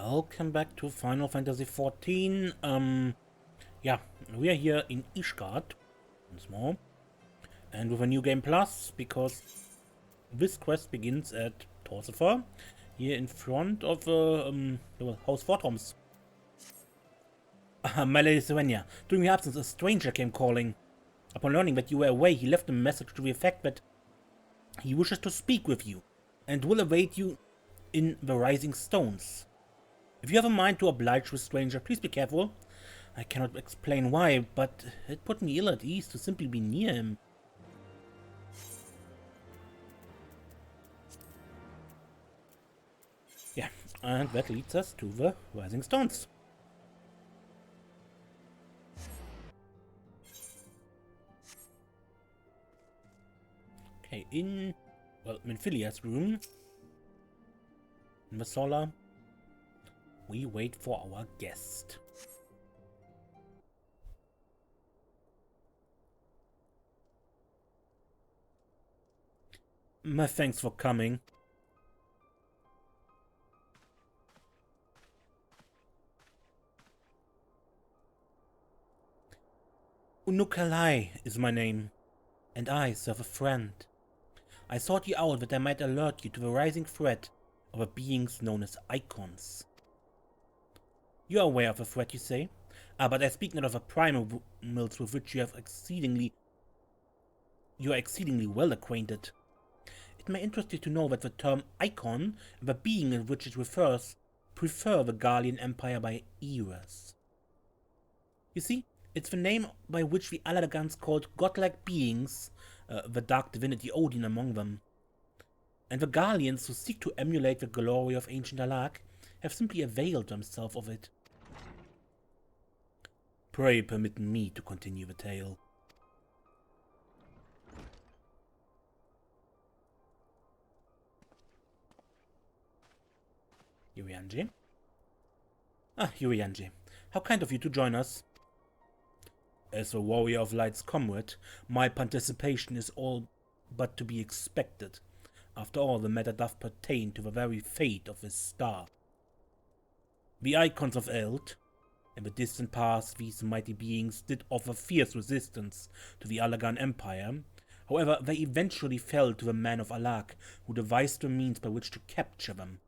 Welcome back to Final Fantasy XIV. Yeah, we are here in Ishgard once more, and with a new game plus, because this quest begins at Torsifer, here in front of House Fortrums. My lady Sylvania, during your absence, a stranger came calling. Upon learning that you were away, he left a message to the effect that he wishes to speak with you, and will await you in the Rising Stones. If you have a mind to oblige the stranger, please be careful. I cannot explain why, but it put me ill at ease to simply be near him. Yeah, and that leads us to the Rising Stones. Okay, in Minfilia's room, in the Solar, we wait for our guest. My thanks for coming. Unukalhai is my name, and I serve a friend. I sought you out that I might alert you to the rising threat of the beings known as icons. You are aware of the threat, you say? But I speak not of the primals with which you are exceedingly well acquainted. It may interest you to know that the term icon and the being in which it refers prefer the Gallian Empire by eras. You see, it's the name by which the Alagans called godlike beings, the dark divinity Odin among them. And the Gallians who seek to emulate the glory of ancient Alag have simply availed themselves of it. Pray permit me to continue the tale. Urianger? Urianger, how kind of you to join us. As a warrior of light's comrade, my participation is all but to be expected. After all, the matter doth pertain to the very fate of this star. The icons of Eld. In the distant past, these mighty beings did offer fierce resistance to the Alagan Empire. However, they eventually fell to the men of Alag, who devised the means by which to capture them.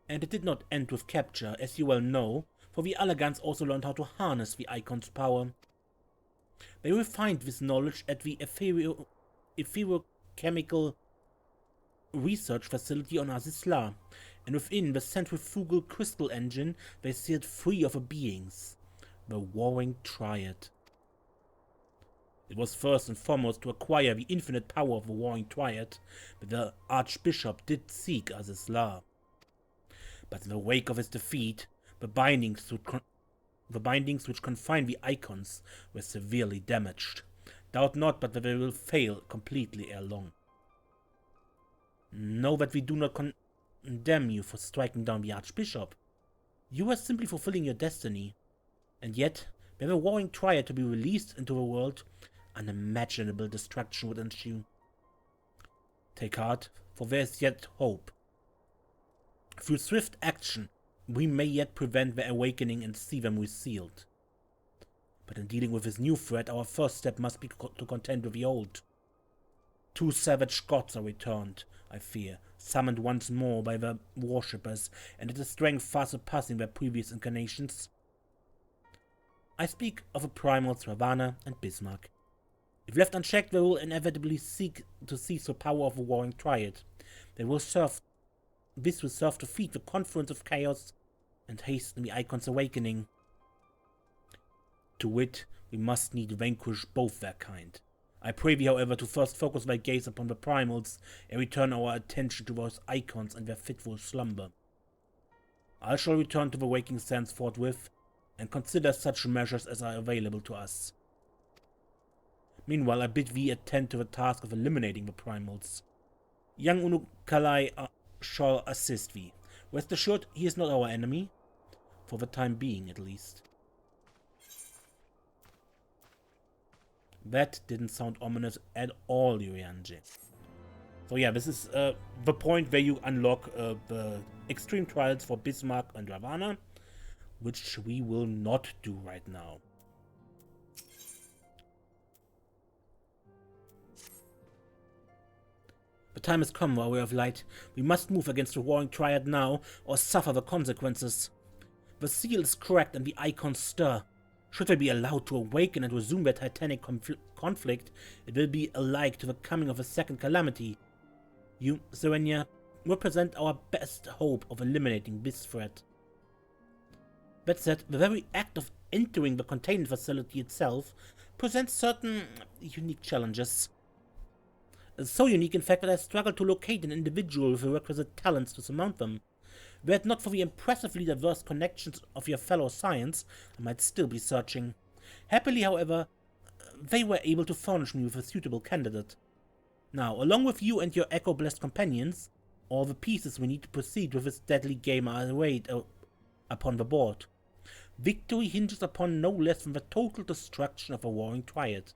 And it did not end with capture, as you well know, for the Alagans also learned how to harness the icons' power. They refined this knowledge at the Etherochemical Research Facility on Azizla, and within the centrifugal crystal engine they sealed three of the beings, the Warring Triad. It was first and foremost to acquire the infinite power of the Warring Triad that the Archbishop did seek Azizla. But in the wake of his defeat, the bindings which confine the icons were severely damaged. Doubt not but that they will fail completely ere long. Know that we do not condemn you for striking down the Archbishop. You are simply fulfilling your destiny. And yet, were the Warring Triad to be released into the world, unimaginable destruction would ensue. Take heart, for there is yet hope. Through swift action, we may yet prevent their awakening and see them resealed. But in dealing with this new threat, our first step must be to contend with the old. Two savage gods are returned, I fear, summoned once more by their worshippers, and at a strength far surpassing their previous incarnations. I speak of the primals Ravana and Bismarck. If left unchecked, they will inevitably seek to seize the power of the Warring Triad. This will serve to feed the confluence of chaos and hasten the Icon's awakening. To wit, we must need vanquish both their kind. I pray thee, however, to first focus thy gaze upon the primals and return our attention to those icons and their fitful slumber. I shall return to the waking sands forthwith and consider such measures as are available to us. Meanwhile, I bid thee attend to the task of eliminating the primals. Young Unukalhai shall assist thee. Rest assured, he is not our enemy, for the time being at least. That didn't sound ominous at all, Urianger. So yeah, this is the point where you unlock the extreme trials for Bismarck and Ravana, which we will not do right now. The time has come, Warrior of Light. We must move against the Warring Triad now, or suffer the consequences. The seal is cracked and the icons stir. Should they be allowed to awaken and resume their titanic conflict, it will be alike to the coming of a second calamity. You, Serenia, represent our best hope of eliminating this threat. That said, the very act of entering the containment facility itself presents certain unique challenges. So unique, in fact, that I struggle to locate an individual with the requisite talents to surmount them. Were it not for the impressively diverse connections of your fellow Science, I might still be searching. Happily, however, they were able to furnish me with a suitable candidate. Now, along with you and your echo-blessed companions, all the pieces we need to proceed with this deadly game are arrayed upon the board. Victory hinges upon no less than the total destruction of a Warring Triad.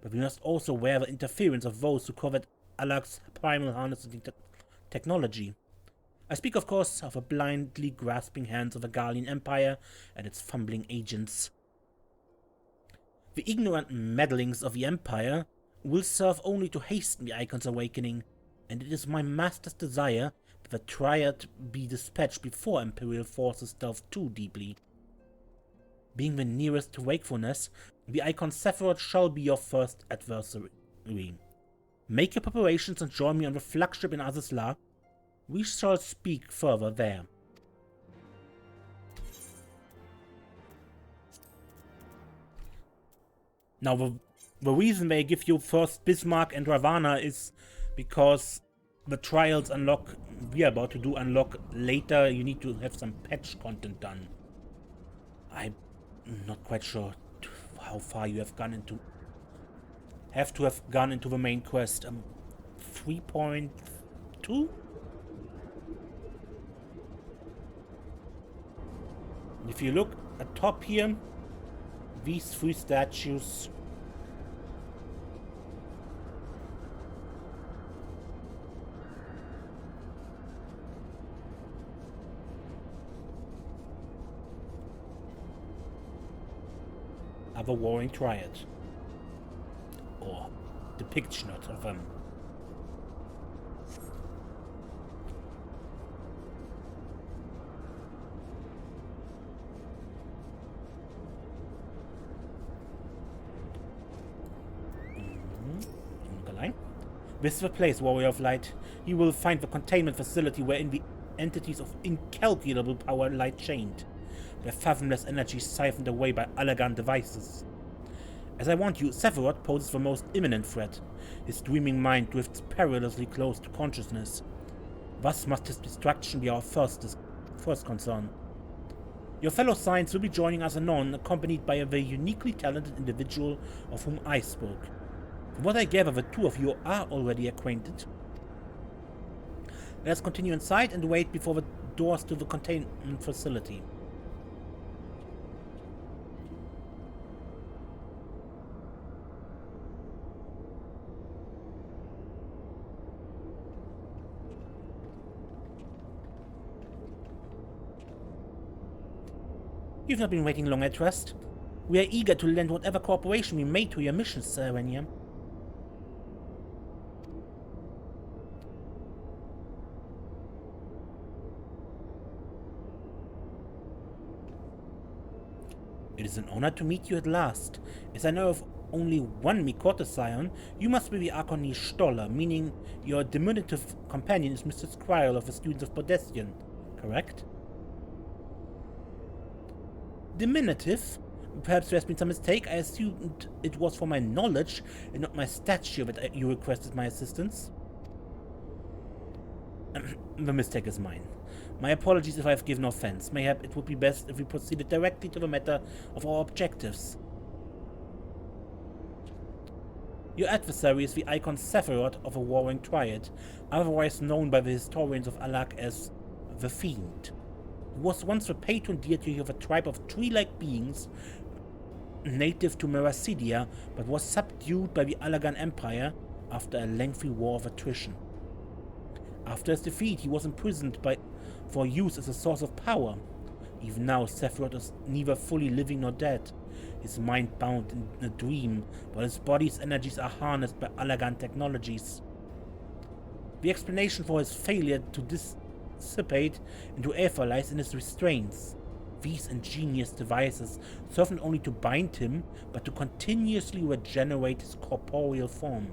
But we must also wear the interference of those who covet Alak's primal harnessing technology. I speak, of course, of the blindly grasping hands of the Garlean Empire and its fumbling agents. The ignorant meddlings of the Empire will serve only to hasten the Icon's awakening, and it is my master's desire that the Triad be dispatched before Imperial forces delve too deeply. Being the nearest to wakefulness, the Icon Sephirot shall be your first adversary. Make your preparations and join me on the flagship in Azizla. We shall speak further there. Now, the reason they give you first Bismarck and Ravana is because the trials we are about to do unlock later. You need to have some patch content done. I'm not quite sure how far you have gone into. Have to have gone into the main quest. 3.2? If you look at top here, these three statues are the Warring Triad, or depiction of them. Unukalhai. This is the place, Warrior of Light. You will find the containment facility wherein the entities of incalculable power lie chained, their fathomless energy siphoned away by elegant devices. As I warned you, Sephirot poses the most imminent threat. His dreaming mind drifts perilously close to consciousness. Thus must his destruction be our first concern. Your fellow Science will be joining us anon, accompanied by a very uniquely talented individual of whom I spoke. From what I gather, the two of you are already acquainted. Let us continue inside and wait before the doors to the containment facility. You've not been waiting long, I trust. We are eager to lend whatever cooperation we may to your mission, Serenia. It is an honor to meet you at last. As I know of only one Mikote scion, you must be the Archoni Stoller, meaning your diminutive companion is Mr. Squirrel of the Students of Podestian, correct? Diminutive? Perhaps there has been some mistake. I assumed it was for my knowledge and not my stature that you requested my assistance. The mistake is mine. My apologies if I have given offense. Mayhap it would be best if we proceeded directly to the matter of our objectives. Your adversary is the Icon Sephirot of a Warring Triad, otherwise known by the historians of Alak as the Fiend. He was once the patron deity of a tribe of tree-like beings native to Meracidia, but was subdued by the Alagan Empire after a lengthy war of attrition. After his defeat, he was imprisoned for use as a source of power. Even now, Sephirot is neither fully living nor dead. His mind bound in a dream, while his body's energies are harnessed by Allagan technologies. The explanation for his failure to dissipate into aether lies in his restraints. These ingenious devices serve not only to bind him, but to continuously regenerate his corporeal form.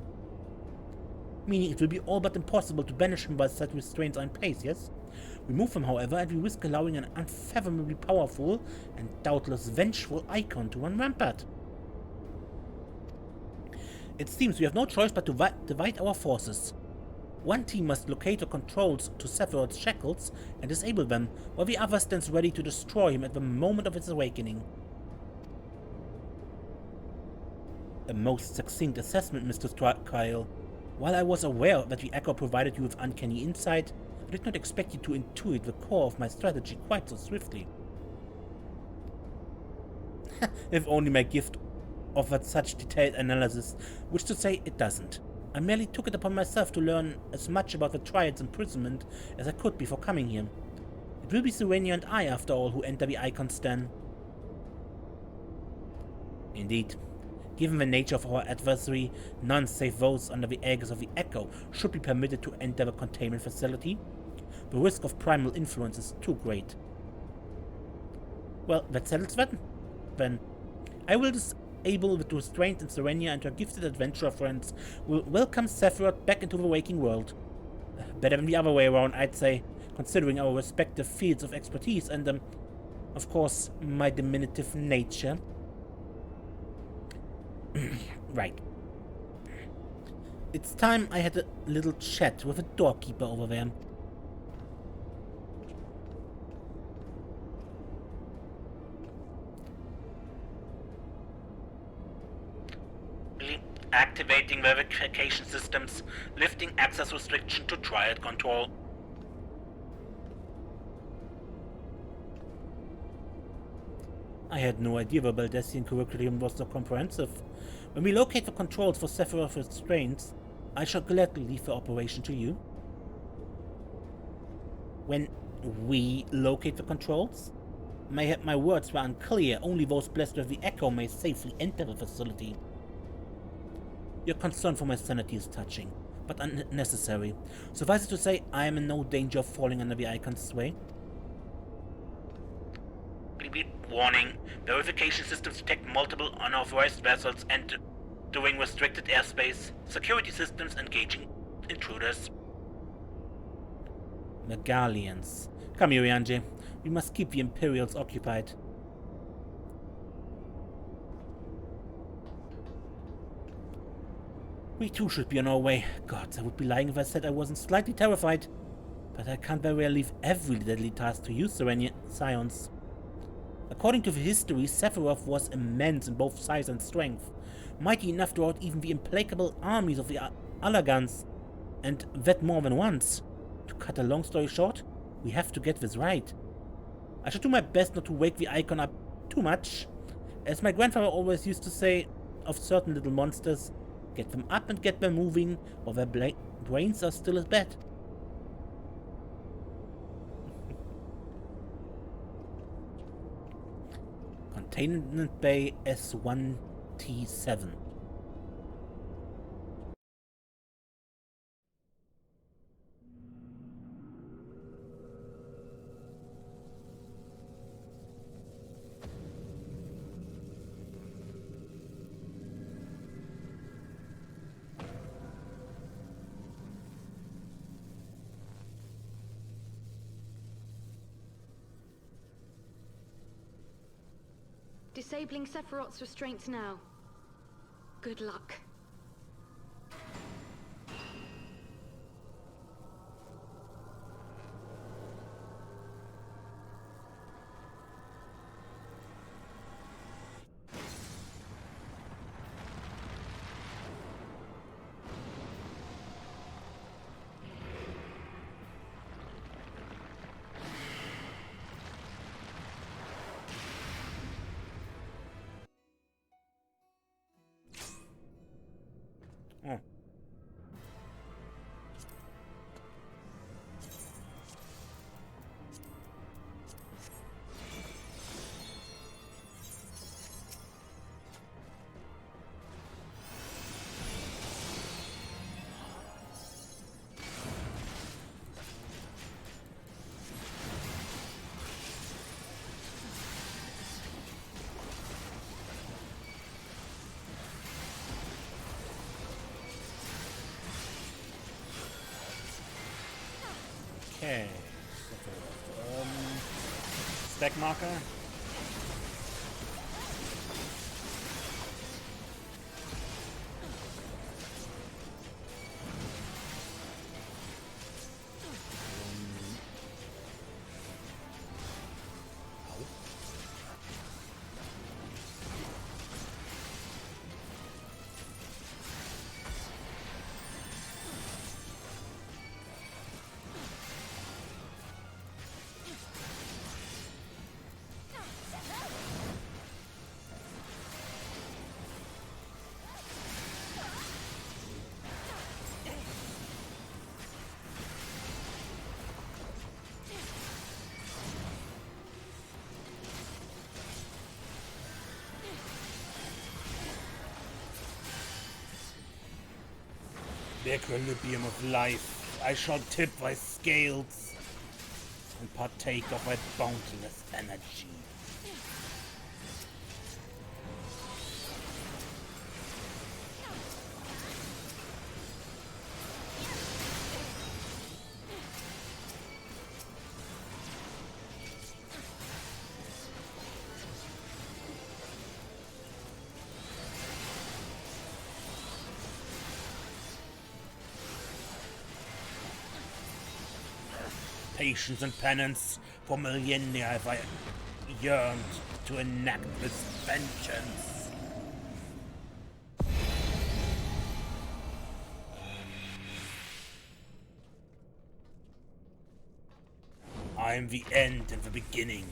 Meaning it will be all but impossible to banish him while such restraints are in place, yes? Remove them, however, and we risk allowing an unfathomably powerful and doubtless vengeful icon to run rampant. It seems we have no choice but to divide our forces. One team must locate the controls to Sephirot's shackles and disable them, while the other stands ready to destroy him at the moment of his awakening. A most succinct assessment, Mr. Kyle. While I was aware that the echo provided you with uncanny insight, I did not expect you to intuit the core of my strategy quite so swiftly. If only my gift offered such detailed analysis, which to say it doesn't. I merely took it upon myself to learn as much about the Triad's imprisonment as I could before coming here. It will be Serenia and I, after all, who enter the Icon's den. Indeed. Given the nature of our adversary, none save those under the aegis of the Echo should be permitted to enter the containment facility. The risk of primal influence is too great. Well, that settles that. Then, I will disable the restraint, and Serenia and her gifted adventurer friends will welcome Sephirot back into the waking world. Better than the other way around, I'd say, considering our respective fields of expertise and, of course, my diminutive nature. Right. It's time I had a little chat with a doorkeeper over there. Activating verification systems, lifting access restriction to Triad control. I had no idea the Baldessian curriculum was so comprehensive. When we locate the controls for Sephirot restraints, I shall gladly leave the operation to you. When we locate the controls? My words were unclear. Only those blessed with the Echo may safely enter the facility. Your concern for my sanity is touching, but unnecessary. Suffice it to say, I am in no danger of falling under the Icon's sway. Warning. Verification systems detect multiple unauthorized vessels entering restricted airspace. Security systems engaging intruders. Megalians. Come, Urianger. We must keep the Imperials occupied. We too should be on our way. Gods, I would be lying if I said I wasn't slightly terrified. But I can't very well leave every deadly task to you, Serenia Scions. According to the history, Sephirot was immense in both size and strength, mighty enough to out even the implacable armies of the Allagans, and that more than once. To cut a long story short, we have to get this right. I should do my best not to wake the Icon up too much. As my grandfather always used to say of certain little monsters, get them up and get them moving, or their brains are still as bad. Containment Bay S1T7. Disabling Sephirot's restraints now. Good luck. Okay. Stack marker. Equilibrium of life, I shall tip thy scales and partake of thy boundless energy. Patience and penance, for millennia have I yearned to enact this vengeance. I am the end and the beginning.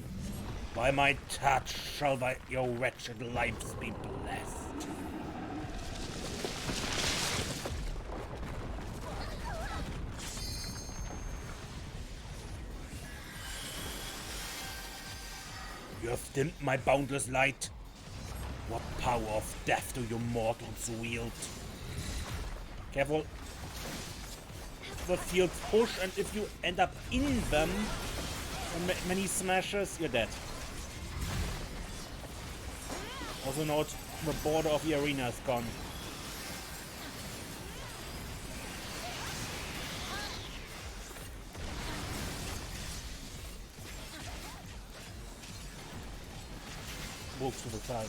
By my touch shall your wretched lives be blessed. You have dimmed my boundless light. What power of death do you mortals wield? Careful. The field push, and if you end up in them, many smashes, you're dead. Also note, the border of the arena is gone. Move to the side.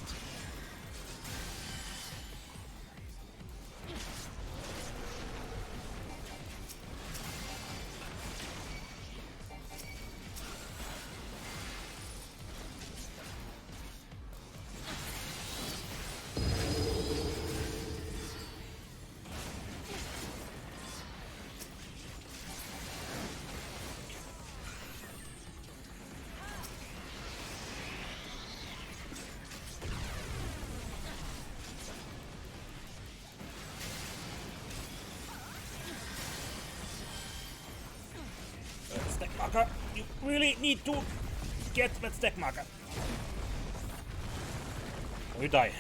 Stack marker. You really need to get that stack marker. Or you die.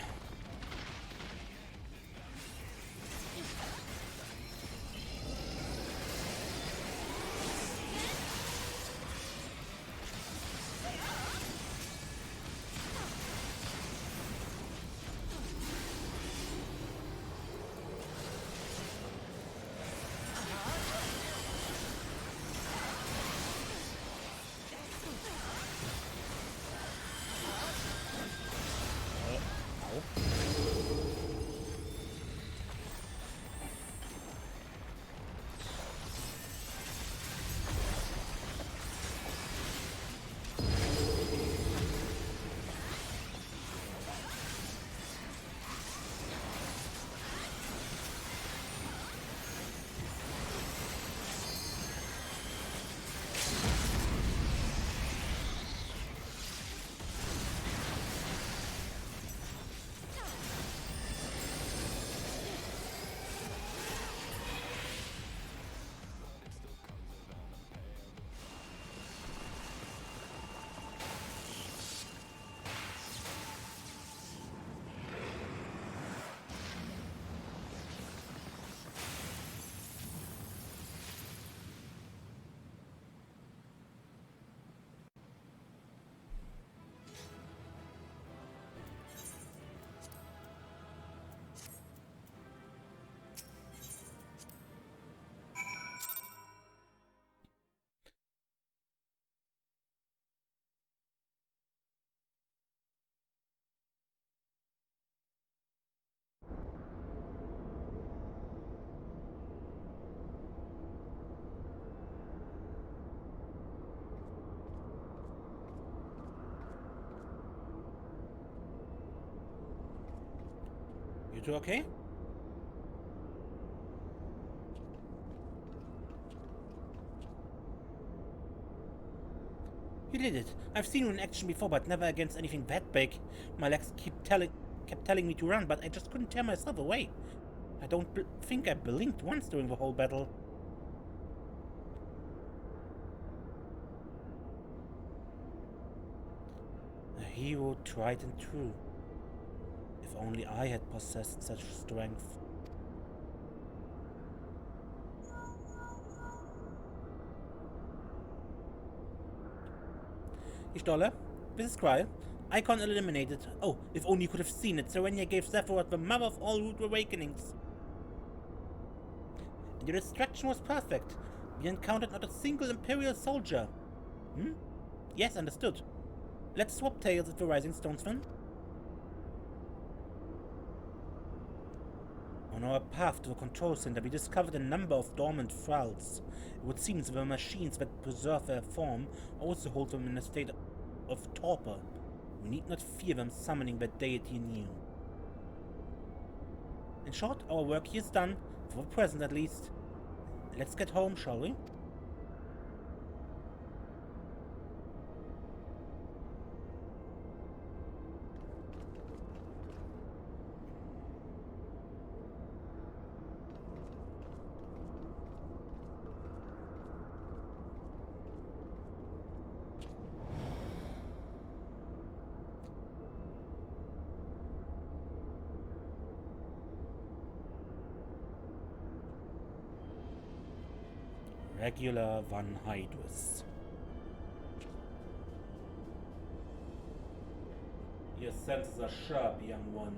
You two okay? You did it. I've seen you in action before, but never against anything that big. My legs kept telling me to run, but I just couldn't tear myself away. I don't think I blinked once during the whole battle. A hero tried and true. If only I had possessed such strength. Ishtola, this is Kryle. Icon eliminated. Oh, if only you could have seen it. Serenia gave Sephirot the mother of all root awakenings. And your distraction was perfect. We encountered not a single Imperial soldier. Yes, understood. Let's swap tales with the Rising Stones then. On our path to the control center, we discovered a number of dormant thralls. It would seem the machines that preserve their form also hold them in a state of torpor. We need not fear them summoning their deity anew. In short, our work here is done, for the present at least. Let's get home, shall we? Regular Van Hydrus. Your senses are sharp, young one.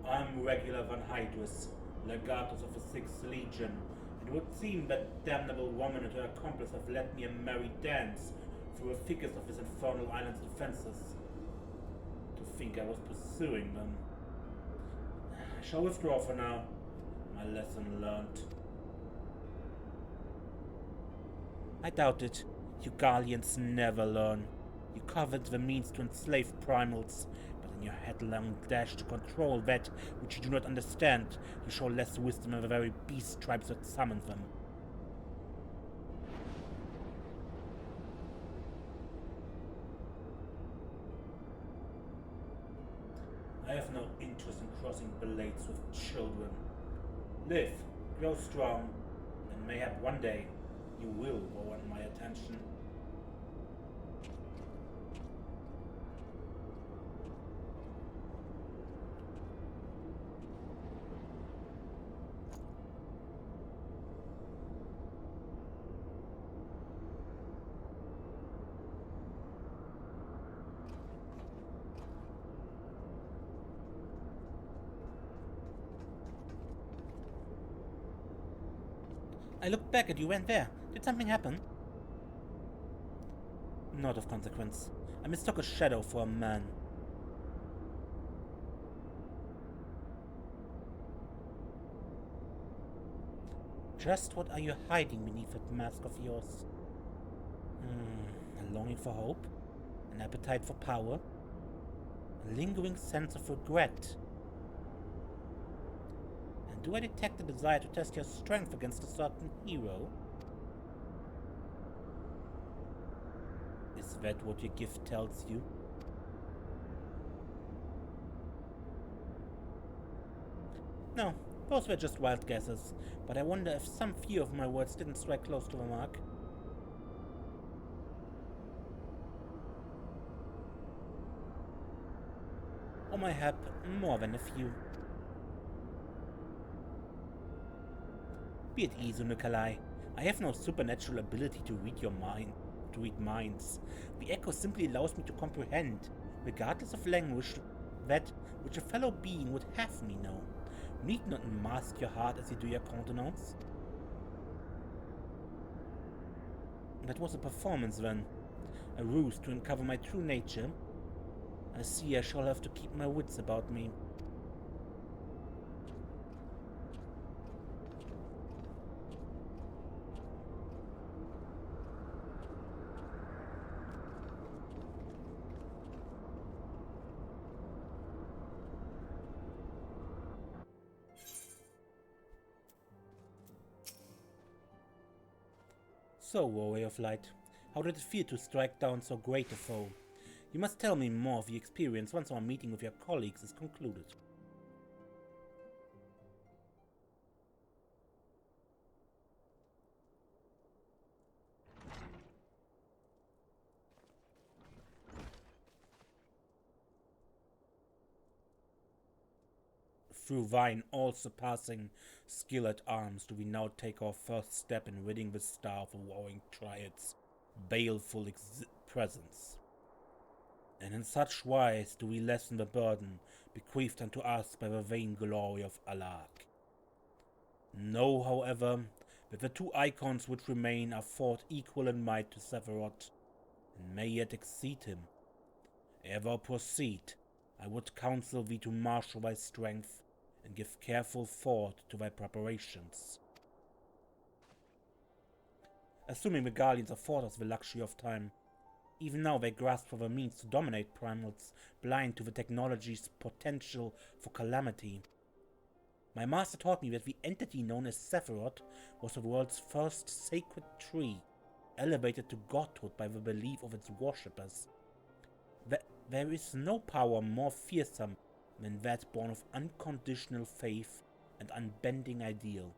I'm Regular Van Hydrus, Legatus of the 6th Legion. It would seem that damnable woman and her accomplice have led me a merry dance through the thickest of this infernal island's defenses. To think I was pursuing them. I shall withdraw for now. My lesson learned. I doubt it. You Gallians never learn. You covet the means to enslave primals, but in your headlong dash to control that which you do not understand, you show less wisdom than the very beast tribes that summoned them. I have no interest in crossing blades with children. Live, grow strong, and mayhap one day you will warrant my attention. I looked back and you went there. Did something happen? Not of consequence. I mistook a shadow for a man. Just what are you hiding beneath that mask of yours? A longing for hope? An appetite for power? A lingering sense of regret? And do I detect a desire to test your strength against a certain hero? Is that what your gift tells you? No, those were just wild guesses, but I wonder if some few of my words didn't strike close to the mark. Or mayhap more than a few. Be at ease, Unukalhai. I have no supernatural ability to read your mind. To read minds. The echo simply allows me to comprehend, regardless of language, that which a fellow being would have me know. You need not mask your heart as you do your countenance. That was a performance then. A ruse to uncover my true nature. I see I shall have to keep my wits about me. So, Warrior of Light, how did it feel to strike down so great a foe? You must tell me more of the experience once our meeting with your colleagues is concluded. Through thine all-surpassing skill at arms do we now take our first step in ridding the star of the Warring Triad's baleful presence. And in such wise do we lessen the burden bequeathed unto us by the vain glory of Alag. Know, however, that the two icons which remain are fought equal in might to Sephirot, and may yet exceed him. Ere thou proceed, I would counsel thee to marshal thy strength and give careful thought to thy preparations. Assuming the Guardians afford us the luxury of time, even now they grasp for the means to dominate primals, blind to the technology's potential for calamity. My master taught me that the entity known as Sephirot was the world's first sacred tree, elevated to godhood by the belief of its worshippers. There is no power more fearsome than that born of unconditional faith and unbending ideal.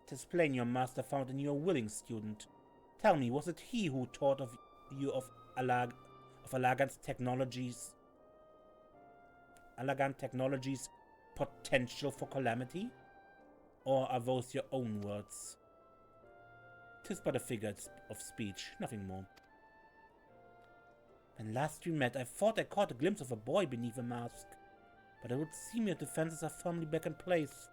'Tis plain your master found in you a willing student. Tell me, was it he who taught you of Alagant's technologies? Alagant technologies' potential for calamity? Or are those your own words? 'Tis but a figure of speech, nothing more. When last we met, I thought I caught a glimpse of a boy beneath a mask, but it would seem your defenses are firmly back in place.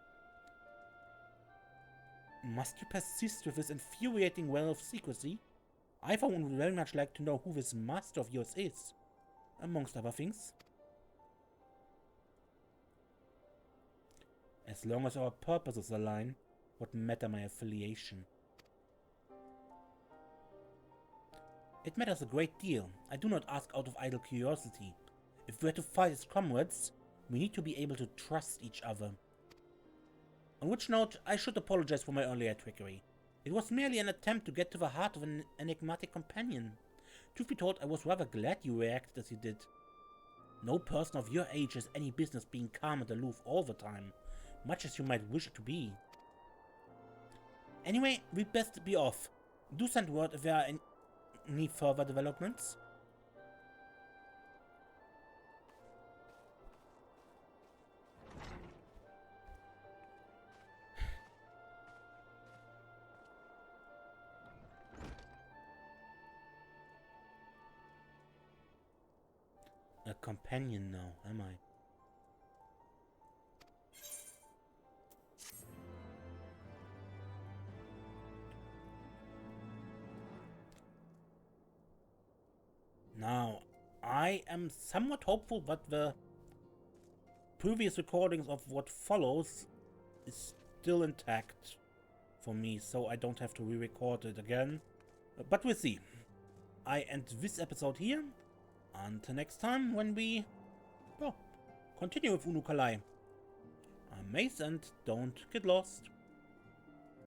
Must you persist with this infuriating well of secrecy? I for one would very much like to know who this master of yours is, amongst other things. As long as our purposes align, what matter my affiliation? It matters a great deal. I do not ask out of idle curiosity. If we are to fight as comrades, we need to be able to trust each other. On which note, I should apologize for my earlier trickery. It was merely an attempt to get to the heart of an enigmatic companion. Truth be told, I was rather glad you reacted as you did. No person of your age has any business being calm and aloof all the time, much as you might wish it to be. Anyway, we'd best be off. Do send word if there are any further developments. A companion now, am I? Now, I am somewhat hopeful that the previous recordings of what follows is still intact for me, so I don't have to re-record it again. But we'll see. I end this episode here. Until next time, when we, well, continue with Unukalhai. I'm Mace and don't get lost.